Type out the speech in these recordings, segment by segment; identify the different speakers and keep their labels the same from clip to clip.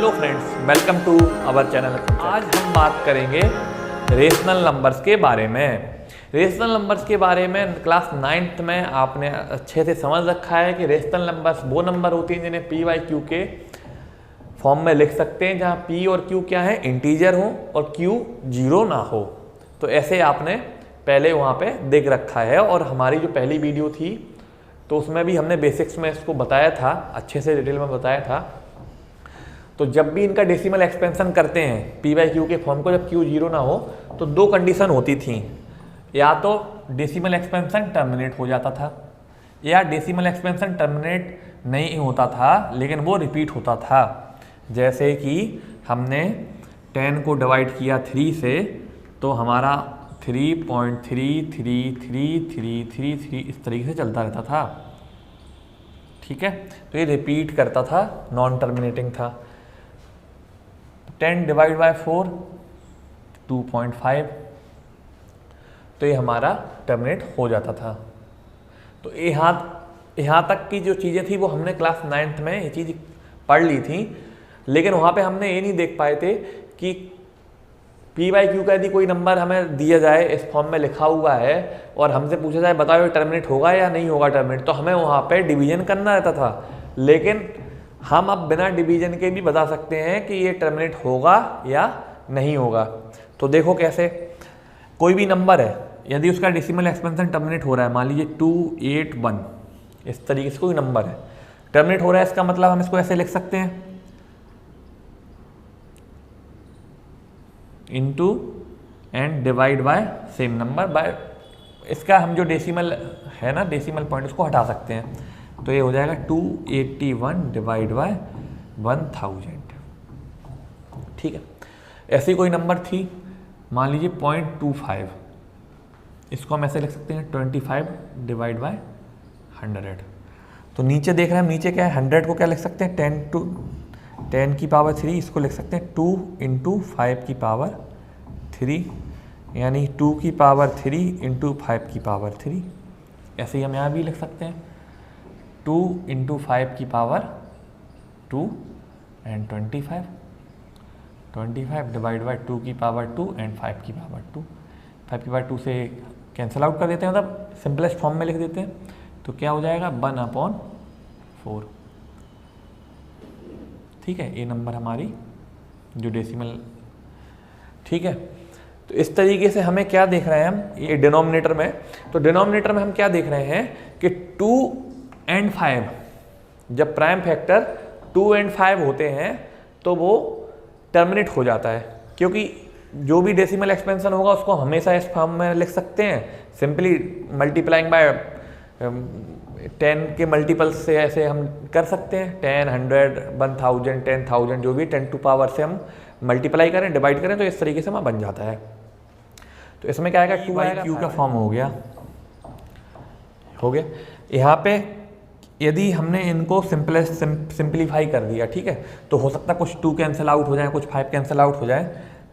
Speaker 1: Hello friends, welcome to our channel. आज हम बात करेंगे रेशनल नंबर्स के बारे में। रेशनल नंबर्स के बारे में क्लास 9th में आपने अच्छे से समझ रखा है कि रेशनल नंबर्स वो नंबर होते हैं जिन्हें पी वाई क्यू के फॉर्म में लिख सकते हैं, जहाँ पी और क्यू क्या है, इंटीजर हो और क्यू जीरो ना हो। तो ऐसे आपने पहले वहाँ पे देख रखा है, और हमारी जो पहली वीडियो थी तो उसमें भी हमने बेसिक्स में इसको बताया था, अच्छे से डिटेल में बताया था। तो जब भी इनका डेसिमल एक्सपेंशन करते हैं पी वाई क्यू के फॉर्म को, जब क्यू जीरो ना हो तो दो कंडीशन होती थी, या तो डेसिमल एक्सपेंशन टर्मिनेट हो जाता था, या डेसिमल एक्सपेंशन टर्मिनेट नहीं होता था लेकिन वो रिपीट होता था। जैसे कि हमने 10 को डिवाइड किया 3 से तो हमारा 3.33333 इस तरीके से चलता रहता था, ठीक है। तो ये रिपीट करता था, नॉन टर्मिनेटिंग था। 10 डिवाइड बाय 4 2.5, तो ये हमारा टर्मिनेट हो जाता था। तो यहाँ तक की जो चीज़ें थी वो हमने क्लास 9th में ये चीज़ पढ़ ली थी, लेकिन वहाँ पे हमने ये नहीं देख पाए थे कि पी वाई क्यू का यदि कोई नंबर हमें दिया जाए, इस फॉर्म में लिखा हुआ है, और हमसे पूछा जाए बताओ ये टर्मिनेट होगा या नहीं होगा टर्मिनेट, तो हमें वहाँ पे डिवीजन करना रहता था। लेकिन हम अब बिना डिवीजन के भी बता सकते हैं कि ये टर्मिनेट होगा या नहीं होगा। तो देखो कैसे, कोई भी नंबर है यदि उसका डेसिमल एक्सपेंशन टर्मिनेट हो रहा है, मान लीजिए 281, इस तरीके से कोई नंबर है टर्मिनेट हो रहा है, इसका मतलब हम इसको ऐसे लिख सकते हैं into and divide by same number by, इसका हम जो डेसिमल है ना, डेसिमल पॉइंट, उसको हटा सकते हैं। तो ये हो जाएगा 281 डिवाइड बाय 1000, ठीक है। ऐसी कोई नंबर थी, मान लीजिए 0.25, इसको हम ऐसे लिख सकते हैं 25 डिवाइड बाय 100। तो नीचे देख रहे हैं, नीचे क्या है, 100 को क्या लिख सकते हैं 10 की पावर 3, इसको लिख सकते हैं 2 इंटू 5 की पावर 3, यानी 2 की पावर 3 इंटू 5 की पावर 3। ऐसे ही हम यहाँ भी लिख सकते हैं 2 इंटू 5 की पावर 2 एंड 25 डिवाइड बाई 2 की पावर 2 एंड 5 की पावर 2। 5 की पावर 2 से कैंसिल आउट कर देते हैं, मतलब सिंपलेस्ट फॉर्म में लिख देते हैं। तो क्या हो जाएगा 1/4, ठीक है। ये नंबर हमारी जो डेसिमल, ठीक है। तो इस तरीके से हमें क्या देख रहे हैं हम, ये डिनोमिनेटर में, तो डिनोमिनेटर में हम क्या देख रहे हैं कि 2 एंड 5, जब प्राइम फैक्टर 2 एंड 5 होते हैं तो वो टर्मिनेट हो जाता है, क्योंकि जो भी डेसिमल एक्सपेंशन होगा उसको हमेशा इस फॉर्म में लिख सकते हैं, सिंपली मल्टीप्लाइंग बाय 10 के मल्टीपल से ऐसे हम कर सकते हैं, 10, 100, 1000, 10,000, जो भी 10 टू पावर से हम मल्टीप्लाई करें, डिवाइड करें, तो इस तरीके से हमें बन जाता है। तो इसमें क्या आएगा, 2/q का फॉर्म हो गया। यहाँ पे यदि हमने इनको सिंप्लीफाई कर दिया, ठीक है, तो हो सकता है कुछ 2 कैंसिल आउट हो जाए, कुछ 5 कैंसिल आउट हो जाए,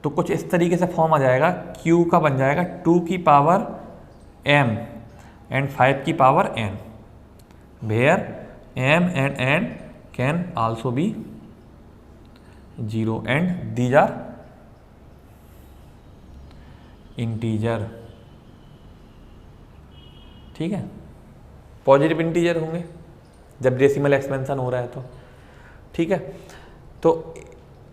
Speaker 1: तो कुछ इस तरीके से फॉर्म आ जाएगा, q का बन जाएगा 2 की पावर m एंड 5 की power n, where m and n can also be 0 and these are integer, ठीक है, पॉजिटिव इंटीजर होंगे जब डेसिमल एक्सपेंशन हो रहा है तो, ठीक है। तो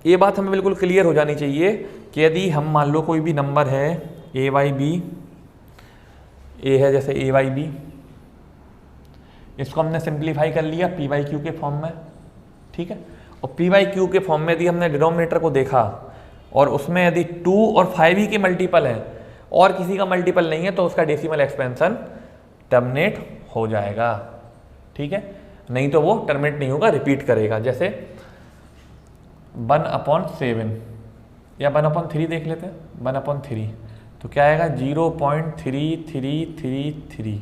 Speaker 1: ये बात हमें बिल्कुल क्लियर हो जानी चाहिए कि यदि हम मान लो कोई भी नंबर है ए वाई बी, ए है जैसे ए वाई बी, इसको हमने सिंप्लीफाई कर लिया पी वाई क्यू के फॉर्म में, ठीक है। और पी वाई क्यू के फॉर्म में यदि हमने डिनोमिनेटर को देखा और उसमें यदि 2 और 5 ही के मल्टीपल हैं और किसी का मल्टीपल नहीं है, तो उसका डेसिमल एक्सपेंशन टर्मिनेट हो जाएगा, ठीक है। नहीं तो वो टर्मिनेट नहीं होगा, रिपीट करेगा। जैसे 1/7 या 1/3 देख लेते हैं, 1/3, तो क्या आएगा 0.3333।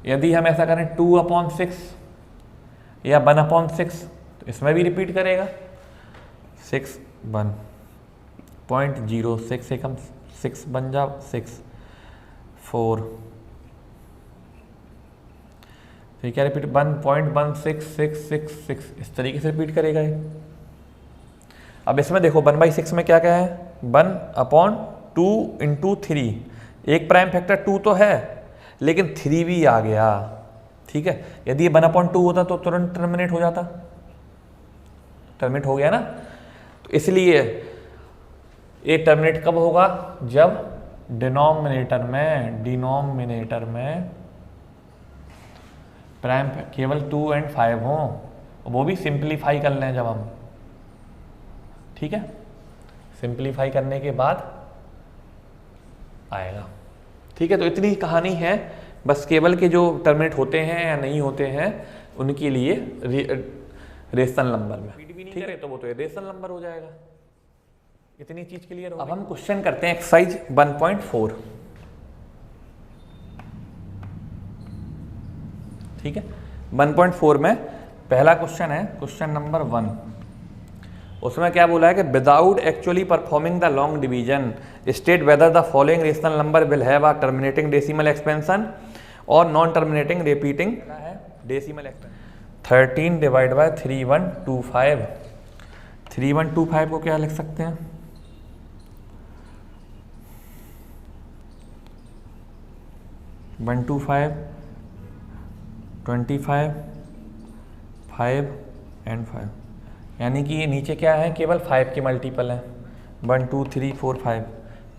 Speaker 1: यदि हम ऐसा करें 2/6 या 1/6, तो इसमें भी रिपीट करेगा, 6 1.06 से कम 6 बन जाओ, 6 4, तो क्या रिपीट 1.16666 इस तरीके से रिपीट करेगा ये, अब इसमें देखो 1/6 में क्या क्या है, 1/2 × 3, एक प्राइम फैक्टर 2 तो है लेकिन 3 भी आ गया, ठीक है। यदि ये 1/2 होता तो तुरंत टर्मिनेट हो जाता, टर्मिनेट हो गया ना। तो इसलिए ये टर्मिनेट कब होगा, जब डिनोमिनेटर में प्राइम केवल 2 और 5 हो, वो भी सिंप्लीफाई कर लें जब हम, ठीक है। सिंप्लीफाई करने के बाद आएगा, ठीक है। तो इतनी कहानी है, बस केवल के जो टर्मिनेट होते हैं या नहीं होते हैं उनके लिए रेशनल नंबर में, ठीक है। तो वो तो रेशनल नंबर हो जाएगा, इतनी चीज क्लियर हो। अब हम क्वेश्चन करते हैं एक्सरसाइज 1.4, ठीक है। 1.4 में पहला क्वेश्चन है क्वेश्चन नंबर 1। उसमें क्या बोला है कि without actually performing the long division state whether the following rational number will have a terminating decimal expansion और non terminating repeating decimal expansion. 13 / 3125, 3125 को क्या लिख सकते हैं, 125, 25, 5 and 5, यानी कि ये नीचे क्या है, केवल 5 के मल्टीपल हैं, 1 2 3 4 5,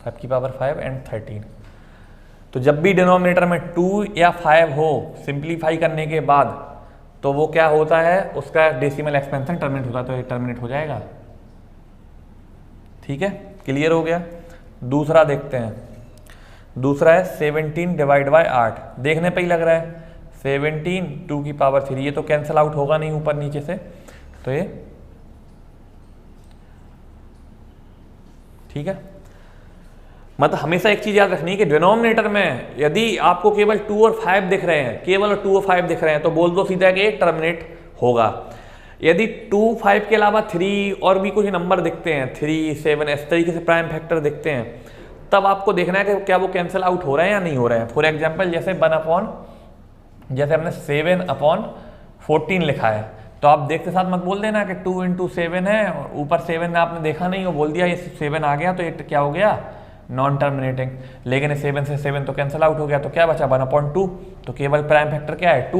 Speaker 1: 5 की पावर 5 एंड 13। तो जब भी डिनोमिनेटर में 2 या 5 हो सिंप्लीफाई करने के बाद, तो वो क्या होता है, उसका डेसिमल एक्सपेंशन टर्मिनेट होता है, तो ये टर्मिनेट हो जाएगा, ठीक है। क्लियर हो गया। दूसरा देखते हैं, दूसरा है 17 / 8, देखने पे ही लग रहा है 17 2 की पावर 3, ये तो कैंसिल आउट होगा नहीं ऊपर नीचे से, तो ये ठीक है। मतलब हमेशा एक चीज याद रखनी है कि डिनोमिनेटर में यदि आपको केवल 2 और 5 दिख रहे हैं, केवल 2 और 5 दिख रहे हैं, तो बोल दो सीधा कि टर्मिनेट होगा। यदि 2 5 के अलावा 3 और भी कुछ नंबर दिखते हैं, 3 7 इस तरीके से प्राइम फैक्टर दिखते हैं, तब आपको देखना है कि क्या वो कैंसिल आउट हो रहे हैं या नहीं हो रहे हैं। फॉर एग्जाम्पल जैसे जैसे हमने 7/14 लिखा है, तो आप देखते साथ मत बोल देना कि 2 × 7 है, ऊपर 7 आपने देखा नहीं, वो बोल दिया ये 7 आ गया तो ये क्या हो गया, नॉन टर्मिनेटिंग। लेकिन 7 से 7 तो कैंसिल आउट हो गया, तो क्या बचा 1/2, तो केवल प्राइम फैक्टर क्या है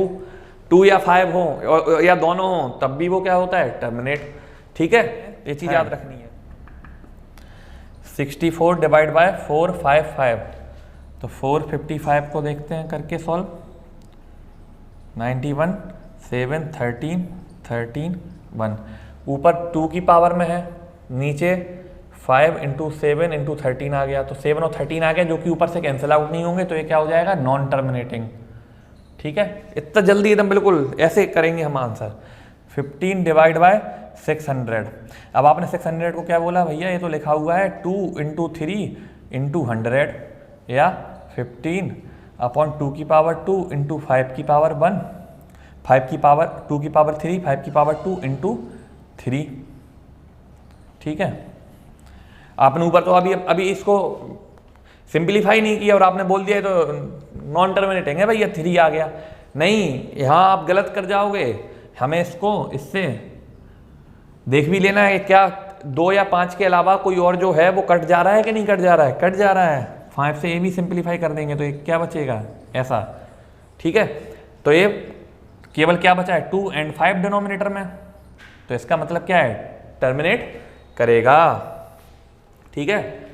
Speaker 1: 2 या 5 हो या दोनों हो, तब भी वो क्या होता है, टर्मिनेट, ठीक है। ये चीज याद रखनी है। 64 / 455, तो 455 को देखते हैं करके सॉल्व। 91 7 13 13 1, ऊपर 2 की पावर में है, नीचे 5 × 7 × 13 आ गया, तो 7 और 13 आ गया जो कि ऊपर से कैंसिल आउट नहीं होंगे, तो ये क्या हो जाएगा, नॉन टर्मिनेटिंग, ठीक है। इतना जल्दी एकदम बिल्कुल ऐसे करेंगे हम आंसर। 15 / 600, अब आपने 600 को क्या बोला भैया, ये तो लिखा हुआ है 2 × 3 × 100, या 15/2 की पावर 2 × 5 की पावर 1, 5 की पावर 2 की पावर 3, 5 की पावर 2 × 3, ठीक है। आपने ऊपर तो अभी इसको सिंप्लीफाई नहीं किया और आपने बोल दिया तो नॉन टर्मिनेटिंग है भैया, 3 आ गया। नहीं, यहाँ आप गलत कर जाओगे, हमें इसको इससे देख भी लेना है क्या 2 या 5 के अलावा कोई और जो है वो कट जा रहा है कि नहीं कट जा रहा है, कट जा रहा है। 5 से ये भी सिंप्लीफाई कर देंगे तो ये क्या बचेगा, ऐसा, ठीक है। तो ये केवल क्या बचा है, 2 और 5 डिनोमिनेटर में, तो इसका मतलब क्या है, टर्मिनेट करेगा, ठीक है।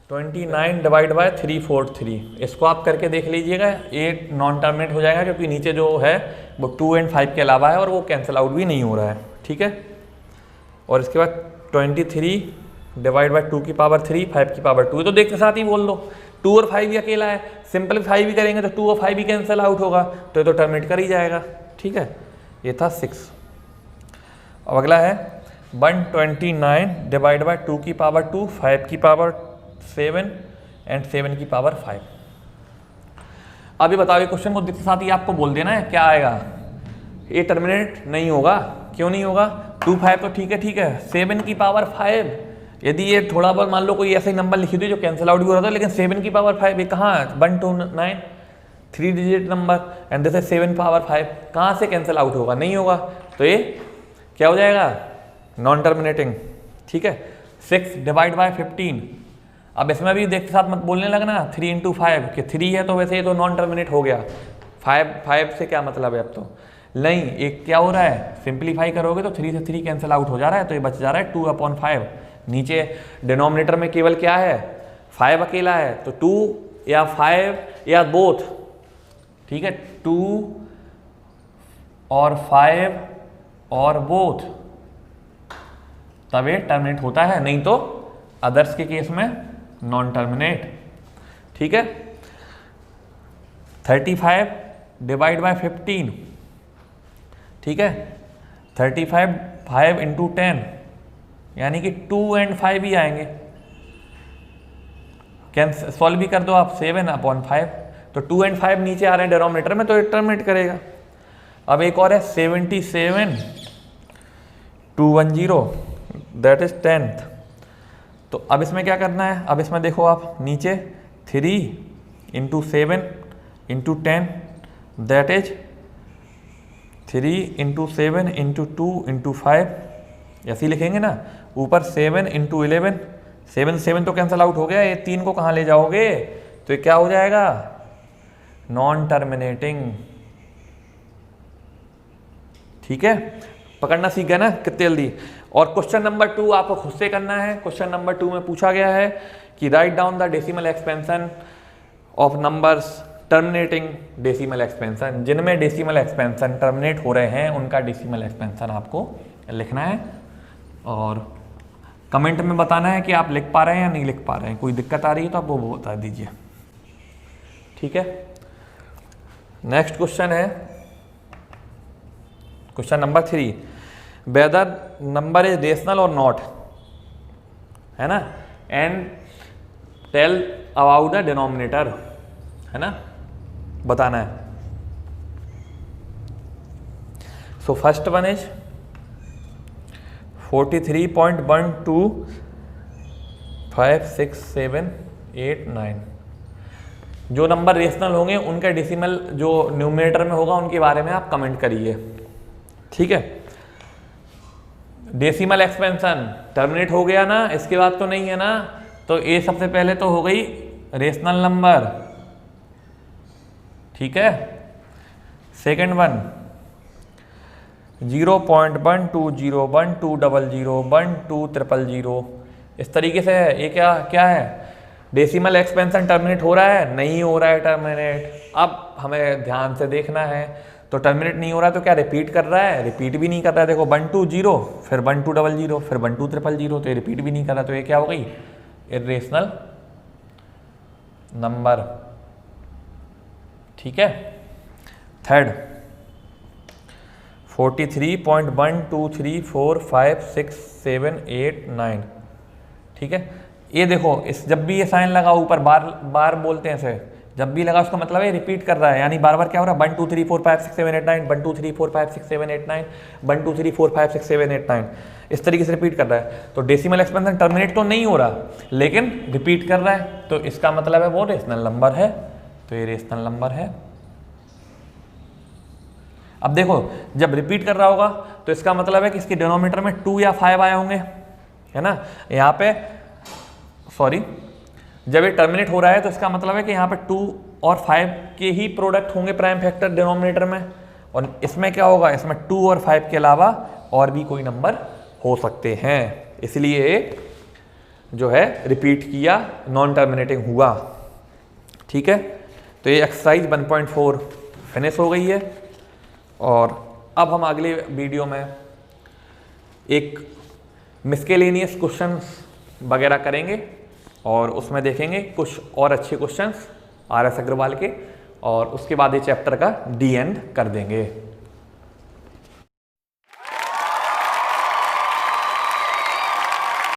Speaker 1: 29 / 343, इसको आप करके देख लीजिएगा, ये नॉन टर्मिनेट हो जाएगा क्योंकि नीचे जो है वो 2 और 5 के अलावा है और वो कैंसिल आउट भी नहीं हो रहा है, ठीक है। और इसके बाद 23 / 2 की पावर 3, 5 की पावर 2, तो देखते साथ ही बोल दो 2 और 5 ही अकेला है, सिंपलीफाई भी करेंगे तो 2 और 5 भी कैंसिल आउट होगा, तो ये तो टर्मिनेट कर ही जाएगा, ठीक है। ये था 6। अब अगला है 129 / 2 की पावर 2, 5 की पावर 7 एंड 7 की पावर 5। अभी बताओ ये क्वेश्चन को देखते साथ ही आपको बोल देना है क्या आएगा, ये टर्मिनेट नहीं होगा, क्यों नहीं होगा, 2 5 तो ठीक है, 7 की पावर 5, यदि ये थोड़ा बहुत मान लो कोई ऐसा ही नंबर लिखी थी जो कैंसिल आउट भी हो रहा था, लेकिन 7 की पावर 5 ये कहाँ, 129 3 digit number and this is 7 power 5, कहाँ से कैंसिल आउट होगा, नहीं होगा, तो ये क्या हो जाएगा, नॉन टर्मिनेटिंग, ठीक है। 6 डिवाइड बाय 15, अब इसमें भी देखते साथ मत बोलने लगना 3 इंटू 5 कि 3 है तो वैसे ये तो नॉन टर्मिनेट हो गया, 5 से क्या मतलब है अब तो नहीं। एक क्या हो रहा है, सिंप्लीफाई करोगे तो 3 से 3 कैंसिल आउट हो जा रहा है, तो ये बच जा रहा है 2/5। नीचे डिनोमिनेटर में केवल क्या है, 5 अकेला है, तो 2 या 5 या बोथ, ठीक है, 2 और 5 और बोथ, तब ये टर्मिनेट होता है, नहीं तो अदर्स के केस में नॉन टर्मिनेट, ठीक है। 35 डिवाइड बाय 15, ठीक है, 35 5 इंटू 10 यानी कि 2 और 5 ही आएंगे, कैंसिल सॉल्व भी कर दो आप, 7/5, तो 2 और 5 नीचे आ रहे हैं डिनोमिनेटर में, तो ये टर्मिनेट करेगा। अब एक और है 77 210, दैट इज 10th। तो अब इसमें क्या करना है, अब इसमें देखो आप नीचे 3 into 7 into 10, that is 3 into 7 into 2 into 5, ऐसे ही लिखेंगे ना। ऊपर 7 इंटू 11, 7 तो कैंसिल आउट हो गया, ये 3 को कहाँ ले जाओगे, तो ये क्या हो जाएगा, नॉन टर्मिनेटिंग, ठीक है। पकड़ना सीख गया ना कितनी जल्दी। और क्वेश्चन नंबर 2 आपको खुद से करना है। क्वेश्चन नंबर 2 में पूछा गया है कि write down the decimal expansion of numbers terminating decimal expansion, जिनमें डेसिमल एक्सपेंशन टर्मिनेट हो रहे हैं उनका डेसिमल एक्सपेंशन आपको लिखना है, और कमेंट में बताना है कि आप लिख पा रहे हैं या नहीं लिख पा रहे हैं। कोई दिक्कत आ रही है तो आप वो बता दीजिए, ठीक है। नेक्स्ट क्वेश्चन है question number 3, whether number is rational और नॉट, है ना, and tell about the denominator, है ना, बताना है। सो फर्स्ट वन इज 43.125678 जो नंबर रेशनल होंगे उनका डेसिमल जो न्यूमरेटर में होगा उनके बारे में आप कमेंट करिए, ठीक है। डेसिमल एक्सपेंशन टर्मिनेट हो गया ना, इसके बाद तो नहीं है ना, तो ये सबसे पहले तो हो गई रेशनल नंबर, ठीक है। सेकेंड वन 0.1201201200 इस तरीके से है। ये क्या है, डेसिमल एक्सपेंशन टर्मिनेट हो रहा है, नहीं हो रहा है टर्मिनेट। अब हमें ध्यान से देखना है, तो टर्मिनेट नहीं हो रहा है तो क्या रिपीट कर रहा है, रिपीट भी नहीं कर रहा है। देखो 120 फिर 1200 फिर 12300, तो ये रिपीट भी नहीं कर रहा, तो ये क्या हो गई, इर्रेशनल नंबर, ठीक है। थर्ड 43.12345678 ठीक है। ये देखो, इस जब भी ये साइन लगा ऊपर, बार बोलते हैं इसे, जब भी लगा उसका मतलब है रिपीट कर रहा है, यानी बार बार क्या हो रहा है, 1 2 3 4 5 6 7 8 9 1 2 3 4 5 6 7 8 9 1 2 3 4 5 6 7 8 9 इस तरीके से रिपीट कर रहा है। तो डेसिमल एक्सपेंशन टर्मिनेट तो नहीं हो रहा, लेकिन रिपीट कर रहा है, तो इसका मतलब है वो रेशनल नंबर है, तो ये रेशनल नंबर है। अब देखो, जब रिपीट कर रहा होगा तो इसका मतलब है कि इसके डिनोमिनेटर में 2 या 5 आए होंगे, है ना। यहाँ पे सॉरी, जब ये टर्मिनेट हो रहा है तो इसका मतलब है कि यहाँ पे 2 और 5 के ही प्रोडक्ट होंगे प्राइम फैक्टर डिनोमिनेटर में, और इसमें क्या होगा, इसमें 2 और 5 के अलावा और भी कोई नंबर हो सकते हैं, इसलिए जो है रिपीट किया, नॉन टर्मिनेटिंग हुआ, ठीक है। तो ये एक्सरसाइज 1.4 फिनिश हो गई है, और अब हम अगले वीडियो में एक मिसकेलेनियस क्वेश्चंस वगैरह करेंगे, और उसमें देखेंगे कुछ और अच्छे क्वेश्चंस RS अग्रवाल के, और उसके बाद ये चैप्टर का डी एंड कर देंगे।